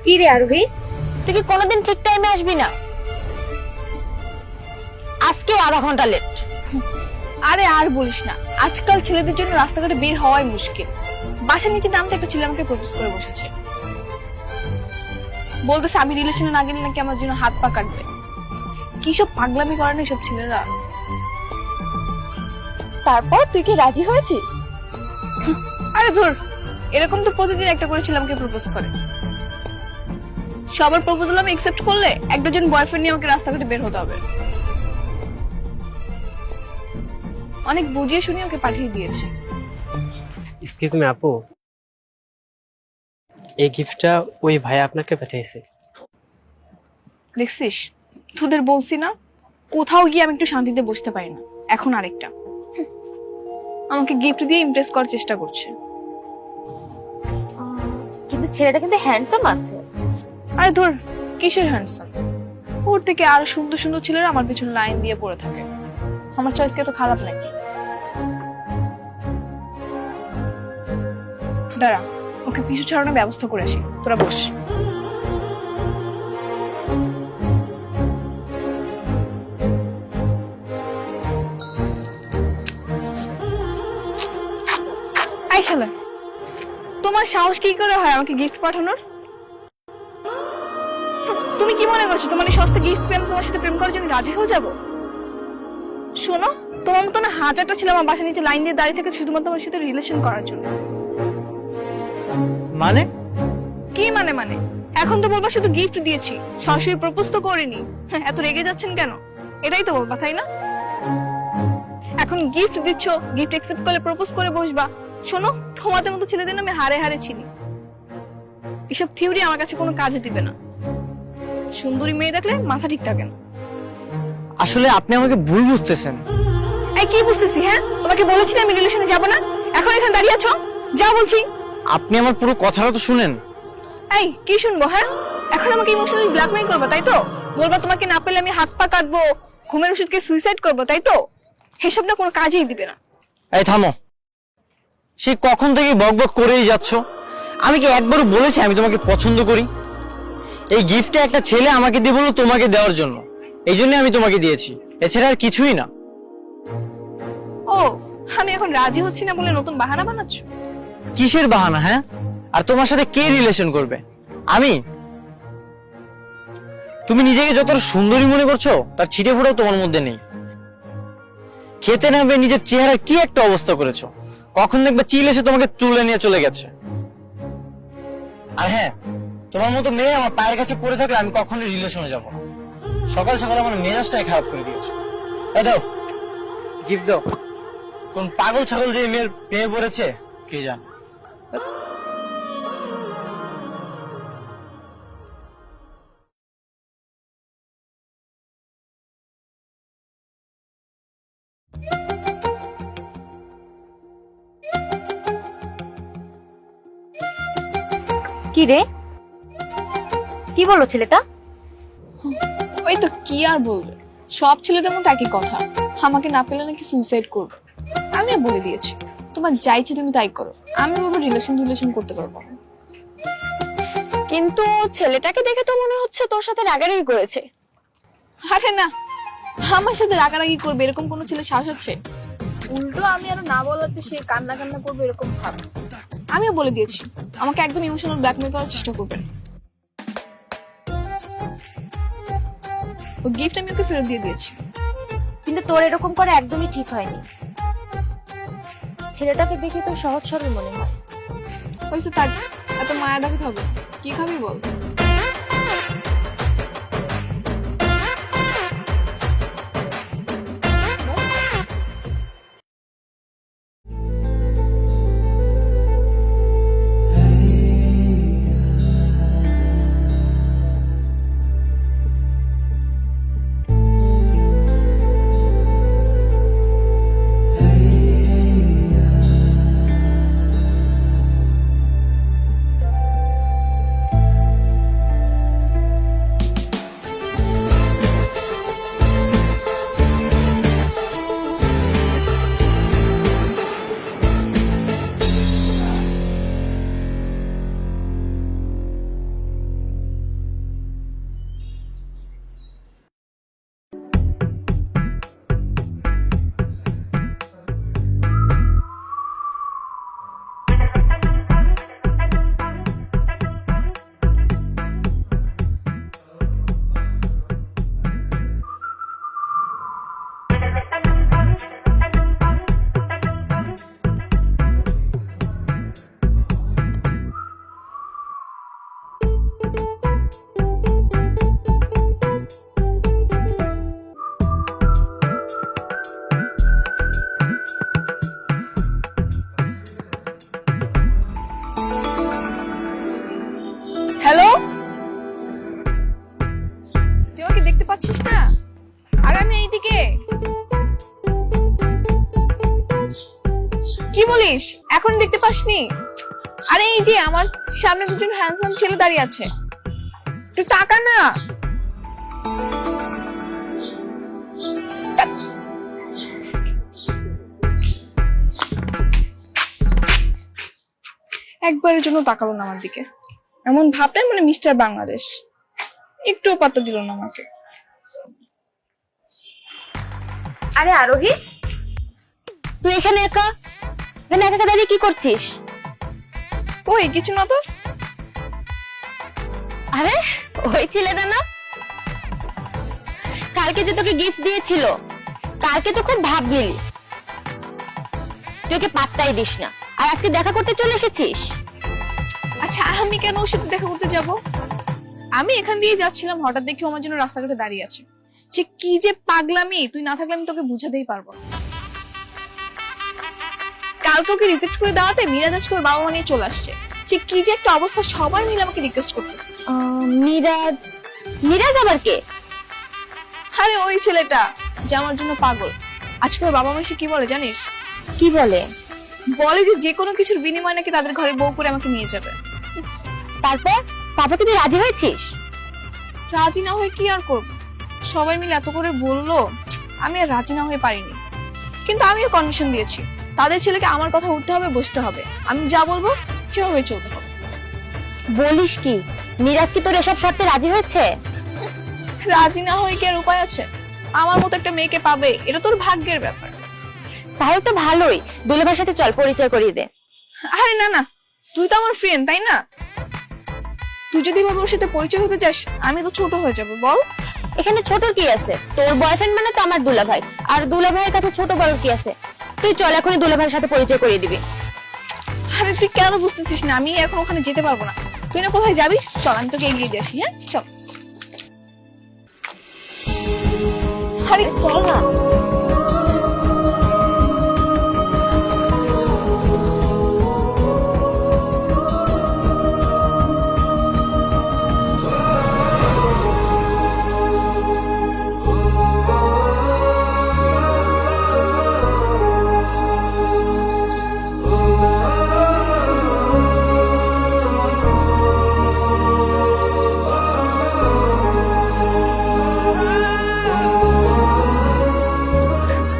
কি রে আরোহী, তুই কি কোনোদিন ঠিক টাইমে আসবি না? আজকেও আধা ঘন্টা লেট। আরে আর বলিস না, আজকাল ছেলেদের জন্য রাস্তাঘাটে বের হওয়াই মুশকিল। বাসার নিচে নামতে একটা ছেলে আমাকে প্রপোজ করে বসেছে, বলতেছে আমি রিলেশনে না গেলে নাকি আমার জন্য হাত পা কাটবে। কি সব পাগলামি করে না সব ছেলেরা। তারপর তুই কি রাজি হয়েছিস? আরে ধুর, এরকম তো প্রতিদিন একটা করে ছেলে আমাকে প্রপোজ করে। সবার প্রপোজাল আমি একসেপ্ট করলে এক ডজন বয়ফ্রেন্ড নিয়ে আমাকে রাস্তাঘাটে বের হতে হবে। অনেক বুঝিয়ে শুনিয়ে ওকে পাঠিয়ে দিয়েছে। এক্সকিউজ মি আপু, এই গিফটটা ওই ভাই আপনাকে পাঠিয়েছে। দেখছিস, তোদের বলছি না, কোথাও গিয়ে আমি একটু শান্তিতে বসতে পারি না। এখন আরেকটা আমাকে গিফট দিয়ে ইমপ্রেস করার চেষ্টা করছে। কিন্তু ছেলেটা কিন্তু হ্যান্ডসাম আছে। আরে ধর, কিসের হ্যান্ডসাম? ওর থেকে আরো সুন্দর সুন্দর ছেলেরা আমার পিছনে লাইন দিয়ে পড়ে থাকে। আমার চয়েস কে তো খারাপ নাকি? দাঁড়া, ওকে পিছু ছাড়ানোর ব্যবস্থা করে আসি, তোরা বস। এই শালা, তোমার সাহস কি করে হয় আমাকে গিফট পাঠানোর? তুমি কি মনে করছো তোমার এই সস্তা গিফট পেয়ে আমি তোমার সাথে প্রেম করার জন্য রাজি হয়ে যাব? শোনো, তোমার মতো না হাজারটা ছিল আমার বাসার নিচে লাইন দিয়ে দাঁড়িয়ে থাকে শুধুমাত্র আমার সাথে রিলেশন করার জন্য। মানে কি মানে? মানে এখন তো বলবা শুধু গিফট দিয়েছি, সরাসরি প্রপোজ তো করিনি। এত রেগে যাচ্ছেন কেন? এটাই তো বলবা, তাই না? এখন গিফট দিচ্ছ, গিফট অ্যাকসেপ্ট করলে প্রপোজ করে বসবা। শোনো, তোমাদের মতো ছেলেদের না আমি হারে হারে চিনি। এসব থিওরি আমার কাছে কোনো কাজে দিবে না। সুন্দরী মেয়ে দেখলে মাথা ঠিক থাকে না। আসলে আপনি আমাকে ভুল বুঝতেছেন। এই কি বুঝতেছি? হ্যাঁ, তোমাকে বলেছি না আমি রিলেশনে যাব না, এখন এখানে দাঁড়িয়ে আছো। যা বলছি। আপনি আমার পুরো কথাটা তো শুনেন। এই কি শুনবো? হ্যাঁ, এখন আমাকে ইমোশনালি ব্ল্যাকমেইল করবে, তাই তো? বলবা তোমাকে না পেলে আমি হাত পা কাটবো, ঘুমের ওষুধকে সুইসাইড করবো, তাই তো? এসব না কোনো কাজেই দিবে না। এই থামো, সেই কখন থেকে বকবক করেই যাচ্ছ। আমি কি একবারও বলেছি আমি তোমাকে পছন্দ করি? এই গিফটটা একটা ছেলে আমাকে দিয়ে বললো তোমাকে দেওয়ার জন্য, এই জন্য আমি তোমাকে দিয়েছি, এছাড়া আর কিছুই না। ও, আমি এখন রাজি হচ্ছি না বলে নতুন বাহানা বানাচ্ছ? কিসের বাহানা? হ্যাঁ, আর তোমার সাথে কে রিলেশন করবে? আমি? তুমি নিজেকে যত সুন্দরী মনে করছো তার ছিটে ফোটাও তোমার মধ্যে নেই। খেতে নামবে নিজের চেহারা কি একটা অবস্থা করেছো, কখন দেখবে চিল এসে তোমাকে তুলে নিয়ে চলে গেছে। আর হ্যাঁ, তোমার মতো মেয়ে আমার পায়ের কাছে পড়ে থাকলে আমি কখনোই রিলেশনে যাব না। সকাল সকাল আমার মেজাজটাই খারাপ করে দিয়েছো। এই দাও গিফট দাও। কোন পাগল ছাগল যে মেয়ের পেয়ে পড়েছে কে জানে। কি রে, কি বললো ছেলেটা? ওই তো, কি আর বলবে, সব ছেলেদের মতো একই কথা। আমাকে না পেলে নাকি সুইসাইড করবে। আমি বলে দিয়েছি তোমার যা ইচ্ছে তুমি তাই করো, আমি বাবা রিলেশন করতে পারবো না। কিন্তু ছেলেটাকে দেখে তো মনে হচ্ছে তোর সাথে রাগারাগি করেছে। আরে না, আমার সাথে রাগারাগি করবে এরকম কোনো ছেলে সাহস আছে? উল্টো আমি আরো না বলাতে সে কান্না কান্না করবে এরকম ভাব। আমিও বলে দিয়েছি আমাকে একদম ইমোশনাল ব্ল্যাকমেল করার চেষ্টা করবেন। ও গিফট আমি ওকে ফেরত দিয়ে দিয়েছি। কিন্তু তোর এরকম করে একদমই ঠিক হয়নি। ছেলেটাকে দেখে তো সহজ সরল মনে হয়। হয়েছে, তার এত মায়া দেখাতে হবে? কি খাবি বল? পাচ্ছিস না? আর আমি এইদিকে। কি বলিস, এখন দেখতে পাসনি? আরে এই যে আমার সামনে দুজন হ্যান্ডসাম ছেলে দাঁড়িয়ে আছে, একটু তাকা না। একবারের জন্য তাকালো না আমার দিকে, এমন ভাবটাই মানে মিস্টার বাংলাদেশ। একটুও পাত্তা দিল না আমাকে। আরে আরোহী, তুই এখানে একা একা দাঁড়িয়ে কি করছিস? ওই কিছু না তো। আরে ওই ছেলেটা না, কালকে যে তোকে গিফট দিয়েছিল, কালকে তো খুব ভাব নিলি, তুই ওকে পাত্তাই দিস না, আর আজকে দেখা করতে চলে এসেছিস। আচ্ছা আমি কেন ওর সাথে দেখা করতে যাব? আমি এখান দিয়ে যাচ্ছিলাম, হঠাৎ দেখি আমার জন্য রাস্তাঘাটে দাঁড়িয়ে আছে। সে কি যে পাগলামি, তুই না থাকলে আমি তোকে বুঝাতেই পারবো না। কালকে ওকে রিজেক্ট করে দেওয়াতে মিরাজ আজকে ওর বাবা মা নিয়ে চলে আসছে। সে কি যে একটা অবস্থা, সবাই মিলে আমাকে রিকোয়েস্ট করতেছে। মিরাজ? মিরাজ আবার কে? আরে ওই ছেলেটা যে আমার জন্য পাগল। আজকে ওর বাবা মা এসে কি বলে জানিস? কি বলে? বলে যে কোনো কিছুর বিনিময়ে নাকি তাদের ঘরে বউ করে আমাকে নিয়ে যাবে। তারপর তারপর কি তুই রাজি হয়েছিস? রাজি না হয়ে কি আর করব, সবাই মিলে এত করে বললো, আমি আর রাজি না হয়ে পারিনি। কিন্তু আমিও কন্ডিশন দিয়েছি, তাদের ছেলেকে আমার কথা উঠতে হবে, বসতে হবে, আমি যা বলবো সেভাবে চলতে হবে। বলিস কি, মিরাজ কি তোর এসব শর্তে রাজি হয়েছে? রাজি না হয়ে কি আর উপায় আছে? আমার মতো একটা মেয়েকে পাবে, এটা তোর ভাগ্যের ব্যাপার। তাহলে তো ভালোই, দুলাভাইয়ের সাথে চল পরিচয় করিয়ে দে। আরে না না, তুই তো আমার ফ্রেন্ড তাই না? তুই যদি ভাবে ওর সাথে পরিচয় হতে চাস, আমি তো ছোট হয়ে যাবো। বল এখানে ছোট কি আছে? তোর বয়ফ্রেন্ড মানে তো আমার দুলাভাই, আর দুলাভাইয়ের কাছে ছোট বড় কি আছে? তুই চল এখনই দুলাভাইয়ের সাথে পরিচয় করিয়ে দিবি। আরে তুই কেন বুঝতেছিস না? আমি এখন ওখানে যেতে পারবো না। তুই না কোথায় যাবি, চল আমি তোকে এগিয়ে দিয়ে আসি। হ্যাঁ চল। আরে চল না।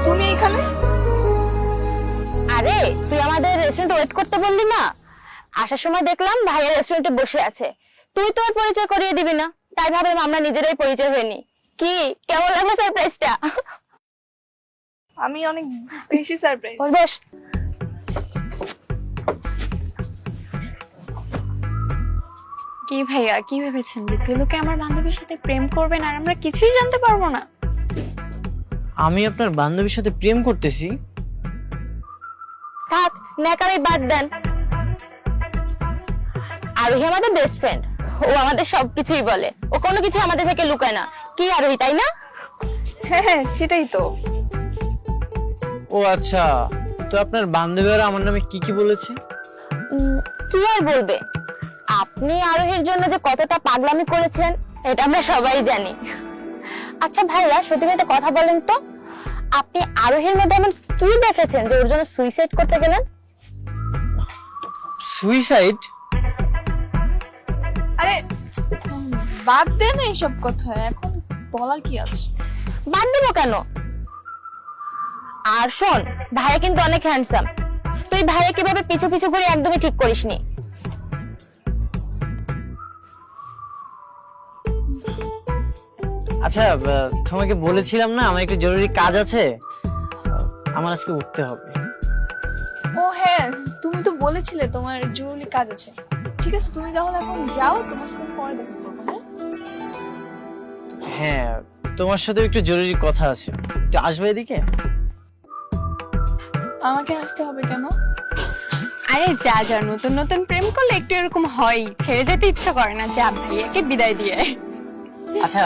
তুমি এখানে? আরে তুই আমাদের রেস্টুরেন্টে ওয়েট করতে বললি না, আসার সময় দেখলাম ভাইয়া রেস্টুরেন্টে বসে আছে, তুই তো আর পরিচয় করিয়ে দিবি না, তাই ভাবলাম আমরা নিজেরাই পরিচয় হয়ে নি। কি কেমন লাগলো সারপ্রাইজটা? আমি অনেক বেশি সারপ্রাইজ। বস। কি ভাইয়া, কি ভেবেছেন লুকিয়ে লুকিয়ে আমার বান্ধবীর সাথে প্রেম করবেন আর আমরা কিছুই জানতে পারবো না? আমি আপনার বান্ধবীর সাথে প্রেম করতেছি? থাক, ন্যাকামি বাদ দেন। আরোহী আমাদের বেস্ট ফ্রেন্ড, ও আমাদের সবকিছুই বলে, ও কোনো কিছু আমাদের থেকে লুকায় না। কি আরোহী, তাই না? হ্যাঁ হ্যাঁ সেটাই তো। ও আচ্ছা, তো আপনার বান্ধবীরা আমার নামে কি কি বলেছে? কি আর বলবে, আপনি আরোহীর জন্য যে কতটা পাগলামি করেছেন এটা আমরা সবাই জানি। আচ্ছা ভাইয়া, সত্যি একটা কথা বলেন তো, আপনি আরোহীর মধ্যে এমন কি দেখেছেন যে ওর জন্য সুইসাইড করতে গেলেন? সুইসাইড? আরে বাদ দে না এইসব কথা, এখন বলার কি আছে? বাদ দেবো কেন? আর শোন, ভাইয়া কিন্তু অনেক হ্যান্ডসাম, তুই ভাইয়া কিভাবে পিছু পিছু করে একদমই ঠিক করিসনি। আচ্ছা, তোমাকে বলেছিলাম না আমার একটা জরুরি কাজ আছে, আমার আজকে উঠতে হবে। ও হ্যাঁ, তুমি তো বলেছিলে তোমার জরুরি কাজ আছে। ঠিক আছে তুমি তাহলে এখন যাও, তোমার সাথে পরে দেখা করবো। হ্যাঁ হ্যাঁ, তোমার সাথে একটু জরুরি কথা আছে, একটু আসবে এদিকে? আমাকে আসতে হবে কেন? আরে যা যা, নতুন নতুন প্রেম করলে একটু এরকম হয়, ছেড়ে যেতে ইচ্ছা করে না। যা ভাইয়াকে বিদায় দিয়ে আয়। আচ্ছা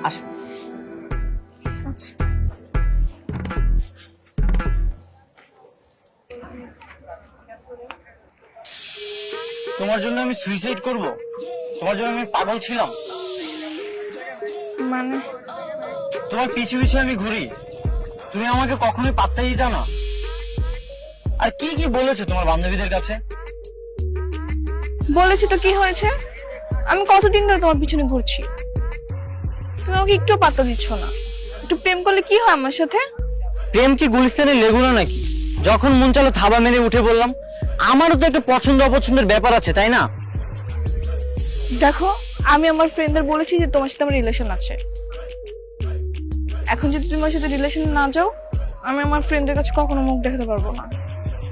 আস। তোমার জন্য আমি সুইসাইড করব? তোমার জন্য আমি পাগল ছিলাম? মানে তোমার পিছু পিছু আমি ঘুরি, তুমি আমাকে কখনোই পাত্তাই দিতা না। আর কি কি বলেছো তোমার বান্ধবীদের কাছে? বলেছি তো কি হয়েছে? আমি কতদিন ধরে তোমার পিছনে ঘুরছি, তুমি আমাকে একটু পাত্তা দিচ্ছ না। একটু প্রেম করলে কি হয় আমার সাথে? প্রেম কি গুলিস্তানে লেগু না নাকি? যখন মন চালো থাবা মেরে উঠে বললাম। আমারও তো একটা পছন্দ অপছন্দের ব্যাপার আছে, তাই না? দেখো, আমি আমার ফ্রেন্ডদের বলেছি যে তোমার সাথে আমার রিলেশন আছে। এখন যদি তুমি আমার সাথে রিলেশন না যাও, আমি আমার ফ্রেন্ডদের কাছে কখনো মুখ দেখাতে পারবো না।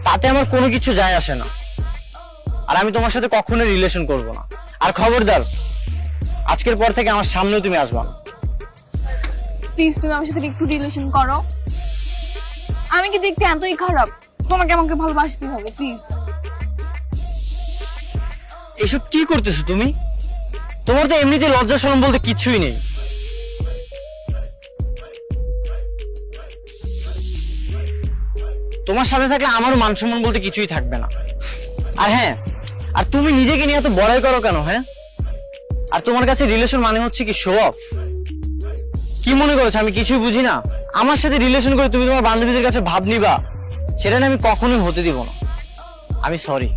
তাতে আমার কোনো কিছু যায় আসে না, আর আমি তোমার সাথে কখনোই রিলেশন করব না। আর খবরদার, আজকের পর থেকে আমার সামনেও তুমি আসবা না। প্লিজ তুমি আমার সাথে একটু রিলেশন করো। আমি কি দেখতে এতই খারাপ? তোমাকে আমাকে ভালোবাসতে হবে প্লিজ। এসব কি করতেছো তুমি? তোমার তো এমনিতে লজ্জা শরম বলতে কিছুই নেই। তোমার সাথে থাকলে আমারও মান সম্মান বলতে কিছুই থাকবে না। আর হ্যাঁ, আর তুমি নিজেকে নিয়ে এত বড়াই করো কেন? হ্যাঁ, আর তোমার কাছে রিলেশন মানে হচ্ছে কি শো অফ? কি মনে করছো আমি কিছুই বুঝি না? আমার সাথে রিলেশন করে তুমি তোমার বান্ধবীদের কাছে ভাব নিবা, সেটা না আমি কখনোই হতে দিব না। আমি সরি।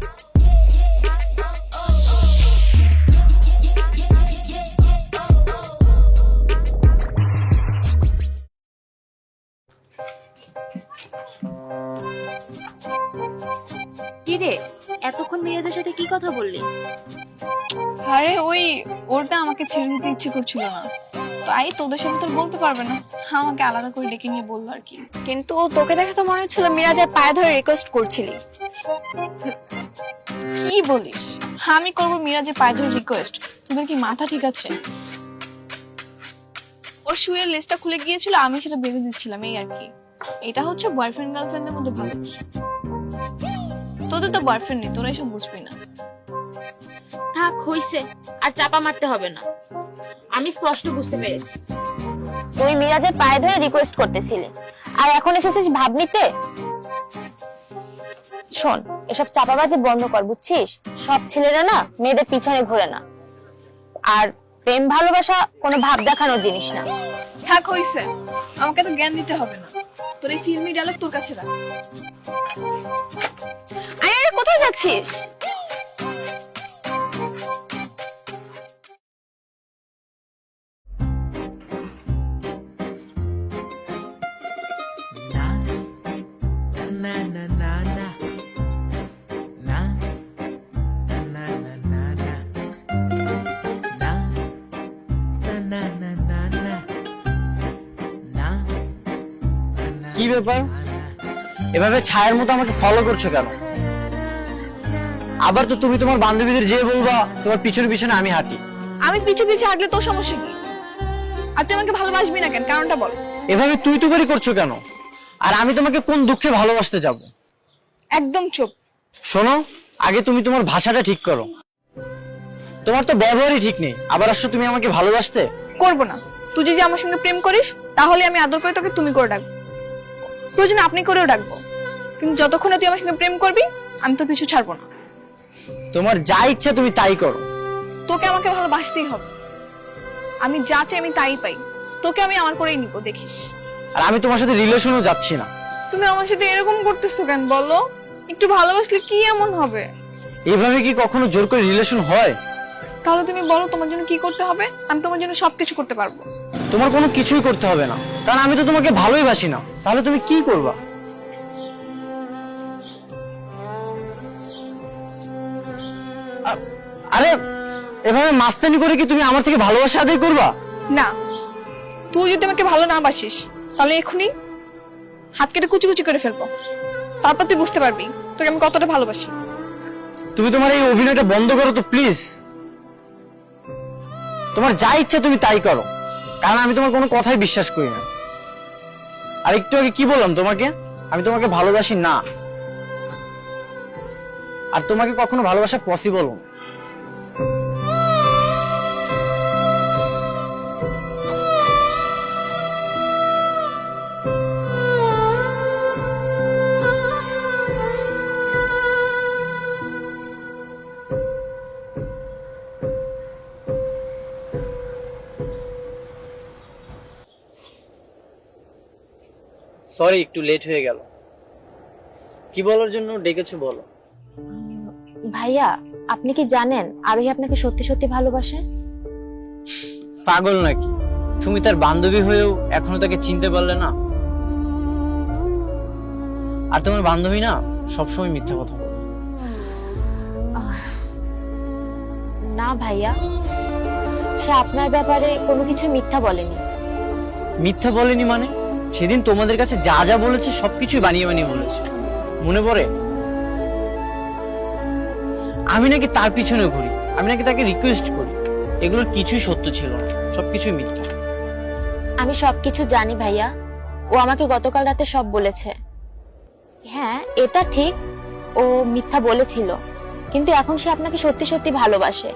কি রে, এতক্ষণ মিরাজের সাথে কি কথা বললি? আরে ওই ওটা আমাকে ছেড়ে দিতে ইচ্ছে করছিল না, তাই তোদের সাথে তো বলতে পারবে না, আমাকে আলাদা করে ডেকে নিয়ে বললো আর কি। কিন্তু তোকে দেখে তো মনে হচ্ছিল মিরাজের পায়ে ধরে রিকোয়েস্ট করছিলি। কি বলিস? আমি করবো মিরাজের পায়ে ধরে রিকোয়েস্ট? তোদের কি মাথা ঠিক আছে? ওর শুয়ের লেসটা খুলে গিয়েছিল, আমি সেটা বেঁধে দিচ্ছিলাম, এই আর কি। এটা হচ্ছে বয়ফ্রেন্ড গার্লফ্রেন্ডের মধ্যে ভালোবাসা। তোদের তো বয়ফ্রেন্ড নেই, তোরা এসব বুঝবি না। থাক, হইছে, আর চাপা মারতে হবে না। আমি স্পষ্ট বুঝতে পেরেছি তুই মিরাজের পায়ে ধরে রিকোয়েস্ট করতেছিলি, আর এখন এসেছিস ভাব নিতে। শোন, এসব চাপাবাজি বন্ধ কর, বুঝছিস? সব ছেলেরা না মেয়েদের পিছনে ঘোরে না, আর প্রেম ভালোবাসা কোনো ভাব দেখানোর জিনিস না। থাক, হইছে, আমাকে তো জ্ঞান দিতে হবে না। তোর এই ফিল্মি ডায়লগ তোর কাছে রাখ। আরে কোথায় যাচ্ছিস? কি ব্যাপার, এভাবে ছায়ের মতো আমাকে ফলো করছো কেন? আবার তো তুমি তোমার বান্ধবীদের যে বলবা তোমার পিছনে পিছনে আমি হাঁটি। আমি পিছে পিছে হাঁটলে তোর সমস্যা কি? আর তুই আমাকে ভালোবাসবি না কেন? কারণটা বল। এভাবে তুই তো করছো কেন? আর আমি তোমাকে কোন দুঃখে ভালোবাসতে যাব? একদম চুপ। শোনো, আগে তুমি তোমার ভাষাটা ঠিক করো। তোমার তো ব্যবহারই ঠিক নেই, আবার আসছো তুমি আমাকে ভালোবাসতে। করবো না। তুই যদি আমার সঙ্গে প্রেম করিস, তাহলে আমি আদর করে তোকে তুমি করে ডাকবো, প্রয়োজনে আপনি করেও ডাকবো। কিন্তু যতক্ষণে তুই আমার সঙ্গে প্রেম করবি, আমি তোর পিছু ছাড়বো না। তোমার যা ইচ্ছা তুমি তাই করো। তোকে আমাকে ভালোবাসতেই হবে। আমি যা চাই আমি তাই পাই। তোকে আমি আমার করেই নিবো, দেখিস। আর আমি তোমার সাথে রিলেশনও যাচ্ছি না। তুমি আমার সাথে এরকম করতেছো কেন বলো? একটু ভালোবাসলে কি এমন হবে? এইভাবে কি কখনো জোর করে রিলেশন হয়? তাহলে তুমি বলো তোমার জন্য কি করতে হবে? আমি তোমার জন্য সবকিছু করতে পারবো। তোমার কোনো কিছুই করতে হবে না, কারণ আমি তো তোমাকে ভালোই বাসি না। তাহলে তুমি কি করবা? আরে এভাবে মাস্তানি করে কি তুমি আমার থেকে ভালোবাসা আদায় করবা? না, তুই যদি আমাকে ভালো না বাসিস, তাহলে এখনই হাত কেটে কুচি কুচি করে ফেলবো। তারপর তুই বুঝতে পারবি তোকে আমি কতটা ভালোবাসি। তুমি তোমার এই অভিনয়টা বন্ধ করো তো প্লিজ। তোমার যা ইচ্ছা তুমি তাই করো, কারণ আমি তোমার কোনো কথাই বিশ্বাস করি না। আর একটু আগে কি বললাম তোমাকে? আমি তোমাকে ভালোবাসি না, আর তোমাকে কখনো ভালোবাসা পসিবল না। সরি একটু লেট হয়ে গেল। কি বলার জন্য ডেকেছো বলো। ভাইয়া, আপনি কি জানেন আরোহী আপনাকে সত্যি সত্যি ভালোবাসে? পাগল নাকি? তুমি তার বান্ধবী হয়েও এখনো তাকে চিনতে পারলে না? আর তোমার বান্ধবী না সবসময় মিথ্যা কথা বলে। না ভাইয়া, সে আপনার ব্যাপারে কোনো কিছু মিথ্যা বলেনি। মিথ্যা বলেনি মানে? সেদিন তোমাদের কাছে যা যা বলেছে সবকিছু বানিয়ে বানিয়ে বলেছে, মনে পড়ে? আমি নাকি তার পিছনে ঘুরি, আমি নাকি তাকে রিকোয়েস্ট করি, এগুলোর কিছুই সত্য ছিল না, সবকিছুই মিথ্যা। আমি সবকিছু জানি ভাইয়া, ও আমাকে গতকাল রাতে সব বলেছে। হ্যাঁ, এটা ঠিক, ও মিথ্যা বলেছিল, কিন্তু এখন সে আপনাকে সত্যি সত্যি ভালোবাসে।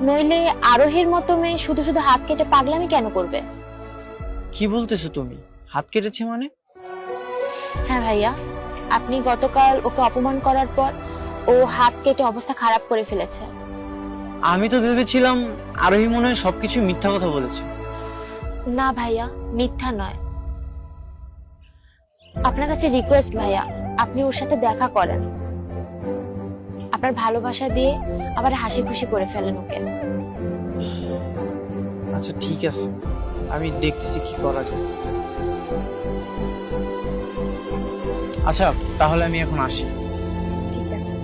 নইলে আরোহীর মতো মেয়ে শুধু শুধু হাত কেটে পাগলামি কেন করবে? কি বলতেছো তুমি? হাত কেটেছে মানে? হ্যাঁ ভাইয়া, আপনি গতকাল ওকে অপমান করার পর ও হাত কেটে অবস্থা খারাপ করে ফেলেছে। আমি তো ভেবেছিলাম আরোহী মনে হয় সবকিছু মিথ্যা কথা বলেছে। না ভাইয়া, মিথ্যা নয়। আপনার কাছে রিকোয়েস্ট ভাইয়া, আপনি ওর সাথে দেখা করেন, আপনার ভালোবাসা দিয়ে আবার হাসি খুশি করে ফেলেন ওকে। আচ্ছা ঠিক আছে, আমি দেখতেছি কি করা যায়। আচ্ছা তাহলে আমি এখন আসি। ঠিক আছে।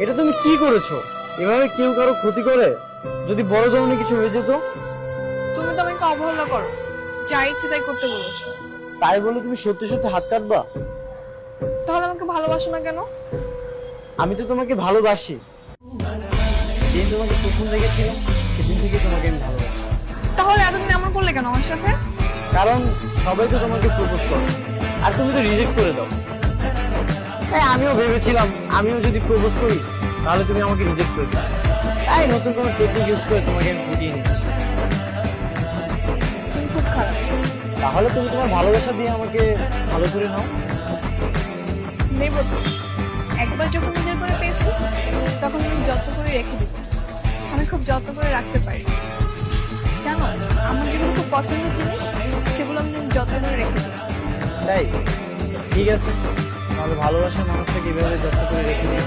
এটা তুমি কি করেছো? এভাবে কেউ কারো ক্ষতি করে? যদি বড় ধরনের কিছু হয়ে যেত? তুমি তো আমাকে অবহেলা করো, যা ইচ্ছে তাই করতে বলেছো। তাই বলে তুমি সত্যি সত্যি হাত কাটবা? তাহলে আমাকে ভালোবাসো না কেন? আমি তো তোমাকে ভালোবাসি। যেদিন তোমাকে প্রথম দেখেছিলাম সেদিন থেকে তোমাকে আমি ভালোবাসি। তাহলে এতদিন এমন করলে কেন আমার সাথে? কারণ সবাই তো তোমাকে প্রপোজ করে আর তুমি তো রিজেক্ট করে দাও। তাই আমিও ভেবেছিলাম আমিও যদি প্রপোজ করি তাহলে তুমি আমাকে রিজেক্ট করে দাও। তাই নতুন কোনো টেকনিক ইউজ করে তোমাকে আমি ফুটিয়ে নিচ্ছি। তুমি খুব খারাপ। তাহলে তুমি তোমার ভালোবাসা দিয়ে আমাকে ভালো করে নাও। নেব তো। একবার যখন নিজের করে পেয়েছি তখন আমি যত্ন করে রেখে দিব। আমি খুব যত্ন করে রাখতে পারি, জানো? আমার যেগুলো খুব পছন্দের জিনিস সেগুলো আমি যত্ন করে রেখে দিই। তাই ঠিক আছে, তাহলে ভালোবাসার মানুষটাকে এভাবে যত্ন করে রেখে দিও।